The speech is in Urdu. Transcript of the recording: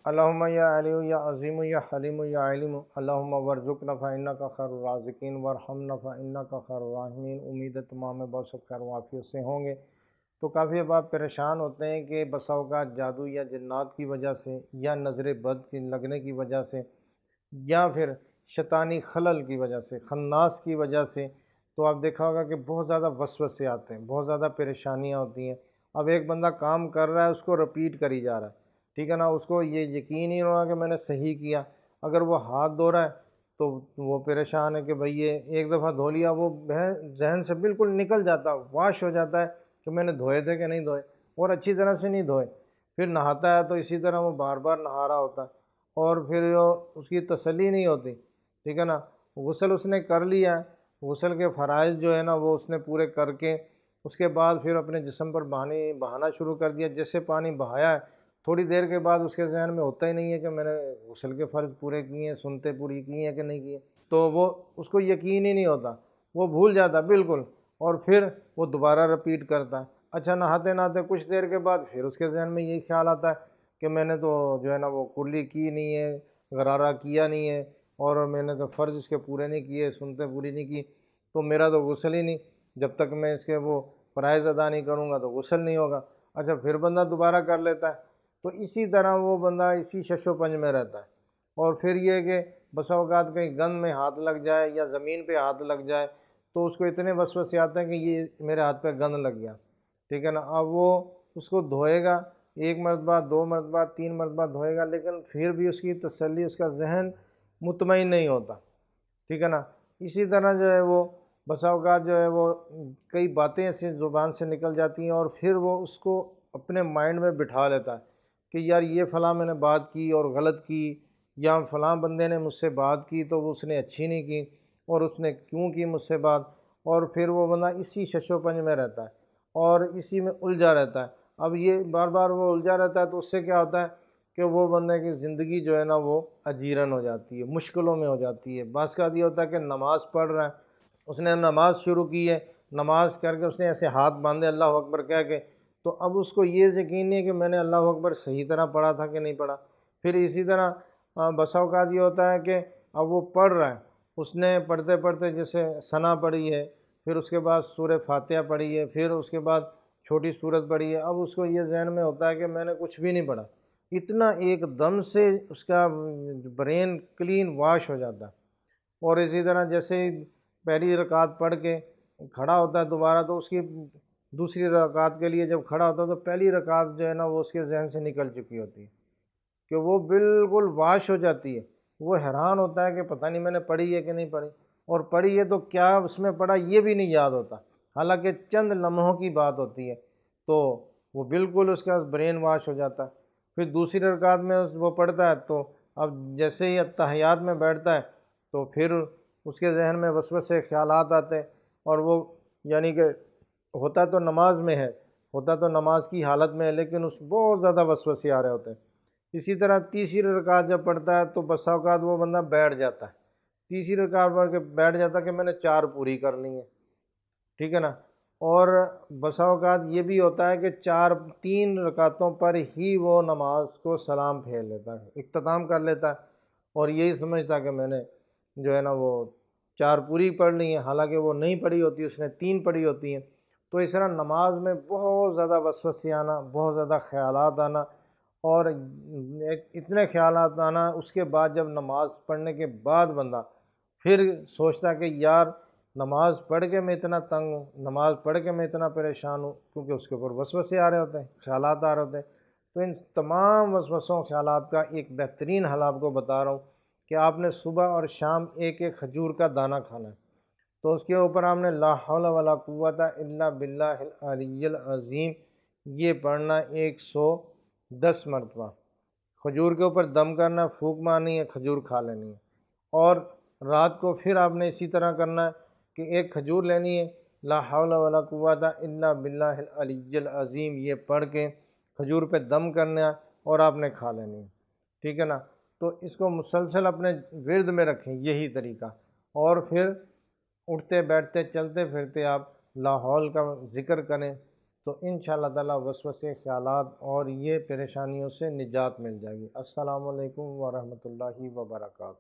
اللہم یا علی یا عظیم یا حلیم یا علیم اللہم ورزقنا فإنک خیر الرازقین وارحمنا فإنک خیر الراحمین۔ امید ہے تمام بہت سب خیر و عافیت سے ہوں گے۔ تو کافی اب آپ پریشان ہوتے ہیں کہ بسا اوقات جادو یا جنات کی وجہ سے یا نظر بد کی لگنے کی وجہ سے یا پھر شیطانی خلل کی وجہ سے، خناس کی وجہ سے، تو آپ دیکھا ہوگا کہ بہت زیادہ وسوسے آتے ہیں، بہت زیادہ پریشانیاں ہوتی ہیں۔ اب ایک بندہ کام کر رہا ہے، اس کو رپیٹ کری جا رہا ہے، ٹھیک ہے نا، اس کو یہ یقین ہی نہیں ہوا کہ میں نے صحیح کیا۔ اگر وہ ہاتھ دھو رہا ہے تو وہ پریشان ہے کہ بھئی یہ ایک دفعہ دھو لیا، وہ ذہن سے بالکل نکل جاتا، واش ہو جاتا ہے کہ میں نے دھوئے تھے کہ نہیں دھوئے، اور اچھی طرح سے نہیں دھوئے۔ پھر نہاتا ہے تو اسی طرح وہ بار بار نہا رہا ہوتا ہے، اور پھر اس کی تسلی نہیں ہوتی، ٹھیک ہے نا۔ غسل اس نے کر لیا ہے، غسل کے فرائض جو ہے نا وہ اس نے پورے کر کے اس کے بعد پھر اپنے جسم پر بہانا شروع کر دیا۔ جیسے پانی بہایا ہے، تھوڑی دیر کے بعد اس کے ذہن میں ہوتا ہی نہیں ہے کہ میں نے غسل کے فرض پورے کیے ہیں، سنتے پوری کی ہیں کہ نہیں کیے، تو وہ اس کو یقین ہی نہیں ہوتا، وہ بھول جاتا بالکل، اور پھر وہ دوبارہ رپیٹ کرتا ہے۔ اچھا، نہاتے نہاتے کچھ دیر کے بعد پھر اس کے ذہن میں یہی خیال آتا ہے کہ میں نے تو جو ہے نا وہ کلی کی نہیں ہے، غرارہ کیا نہیں ہے، اور میں نے تو فرض اس کے پورے نہیں کیے، سنتے پوری نہیں کی، تو میرا تو غسل ہی نہیں، جب تک میں اس کے وہ فرائض ادا نہیں کروں گا تو غسل نہیں ہوگا۔ اچھا، پھر بندہ دوبارہ کر لیتا ہے، تو اسی طرح وہ بندہ اسی شش و پنج میں رہتا ہے۔ اور پھر یہ کہ بسا اوقات کہیں گند میں ہاتھ لگ جائے یا زمین پہ ہاتھ لگ جائے تو اس کو اتنے وسوسے آتے ہیں کہ یہ میرے ہاتھ پہ گند لگ گیا، ٹھیک ہے نا۔ اب وہ اس کو دھوئے گا، ایک مرتبہ، دو مرتبہ، تین مرتبہ دھوئے گا، لیکن پھر بھی اس کی تسلی، اس کا ذہن مطمئن نہیں ہوتا، ٹھیک ہے نا۔ اسی طرح جو ہے وہ بسا اوقات جو ہے وہ کئی باتیں ایسی زبان سے نکل جاتی ہیں، اور پھر وہ اس کو اپنے مائنڈ میں بٹھا لیتا ہے کہ یار یہ فلاں میں نے بات کی اور غلط کی، یا فلاں بندے نے مجھ سے بات کی تو وہ اس نے اچھی نہیں کی، اور اس نے کیوں کی مجھ سے بات، اور پھر وہ بندہ اسی شش و پنج میں رہتا ہے اور اسی میں الجھا رہتا ہے۔ اب یہ بار بار وہ الجھا رہتا ہے تو اس سے کیا ہوتا ہے کہ وہ بندے کی زندگی جو ہے نا وہ اجیرن ہو جاتی ہے، مشکلوں میں ہو جاتی ہے۔ بعض کا یہ ہوتا ہے کہ نماز پڑھ رہا ہے، اس نے نماز شروع کی ہے، نماز کر کے اس نے ایسے ہاتھ باندھے اللہ اکبر کہہ کے، تو اب اس کو یہ یقین نہیں ہے کہ میں نے اللہ اکبر صحیح طرح پڑھا تھا کہ نہیں پڑھا۔ پھر اسی طرح بسا اوقات یہ ہوتا ہے کہ اب وہ پڑھ رہا ہے، اس نے پڑھتے پڑھتے جیسے ثنا پڑھی ہے، پھر اس کے بعد سورہ فاتحہ پڑھی ہے، پھر اس کے بعد چھوٹی سورت پڑھی ہے، اب اس کو یہ ذہن میں ہوتا ہے کہ میں نے کچھ بھی نہیں پڑھا، اتنا ایک دم سے اس کا برین کلین واش ہو جاتا ہے۔ اور اسی طرح جیسے ہی پہلی رکعت پڑھ کے کھڑا ہوتا ہے دوبارہ، تو اس کی دوسری رکعت کے لیے جب کھڑا ہوتا ہے تو پہلی رکعت جو ہے نا وہ اس کے ذہن سے نکل چکی ہوتی ہے، کہ وہ بالکل واش ہو جاتی ہے۔ وہ حیران ہوتا ہے کہ پتہ نہیں میں نے پڑھی ہے کہ نہیں پڑھی، اور پڑھی ہے تو کیا اس میں پڑھا یہ بھی نہیں یاد ہوتا، حالانکہ چند لمحوں کی بات ہوتی ہے، تو وہ بالکل اس کا برین واش ہو جاتا ہے۔ پھر دوسری رکعت میں وہ پڑھتا ہے تو اب جیسے ہی اتحیات میں بیٹھتا ہے تو پھر اس کے ذہن میں وسوسے خیالات آتے ہیں، اور وہ یعنی کہ ہوتا تو نماز میں ہے، ہوتا تو نماز کی حالت میں ہے، لیکن اس بہت زیادہ وسوسے آ رہے ہوتے ہیں۔ اسی طرح تیسری رکعت جب پڑھتا ہے تو بسا اوقات وہ بندہ بیٹھ جاتا ہے، تیسری رکعت پڑھ کے بیٹھ جاتا ہے کہ میں نے 4 پوری کرنی ہے، ٹھیک ہے نا۔ اور بسا اوقات یہ بھی ہوتا ہے کہ 3 رکعتوں پر ہی وہ نماز کو سلام پھیر لیتا ہے، اختتام کر لیتا ہے، اور یہی سمجھتا کہ میں نے جو ہے نا وہ 4 پوری پڑھ لی ہیں، حالانکہ وہ نہیں پڑھی ہوتی، اس نے 3 پڑھی ہوتی ہیں۔ تو اس طرح نماز میں بہت زیادہ وسوسے آنا، بہت زیادہ خیالات آنا، اور اتنے خیالات آنا، اس کے بعد جب نماز پڑھنے کے بعد بندہ پھر سوچتا کہ یار نماز پڑھ کے میں اتنا تنگ ہوں، نماز پڑھ کے میں اتنا پریشان ہوں، کیونکہ اس کے اوپر وسوسے آ رہے ہوتے ہیں، خیالات آ رہے ہوتے ہیں۔ تو ان تمام وسوسوں خیالات کا ایک بہترین حل آپ کو بتا رہا ہوں کہ آپ نے صبح اور شام ایک ایک کھجور کا دانہ کھانا ہے، تو اس کے اوپر آپ نے لا حول ولا قوت الا باللہ العلی العظیم یہ پڑھنا 110 مرتبہ، کھجور کے اوپر دم کرنا، پھونک مارنی ہے، کھجور کھا لینی ہے، اور رات کو پھر آپ نے اسی طرح کرنا ہے کہ ایک کھجور لینی ہے، لا حول ولا قوت الا باللہ العلی العظیم یہ پڑھ کے کھجور پہ دم کرنا اور آپ نے کھا لینی ہے، ٹھیک ہے نا۔ تو اس کو مسلسل اپنے ورد میں رکھیں یہی طریقہ، اور پھر اٹھتے بیٹھتے چلتے پھرتے آپ لا حول کا ذکر کریں، تو انشاءاللہ تعالی وسوسے خیالات اور یہ پریشانیوں سے نجات مل جائے گی۔ السلام علیکم ورحمۃ اللہ وبرکاتہ۔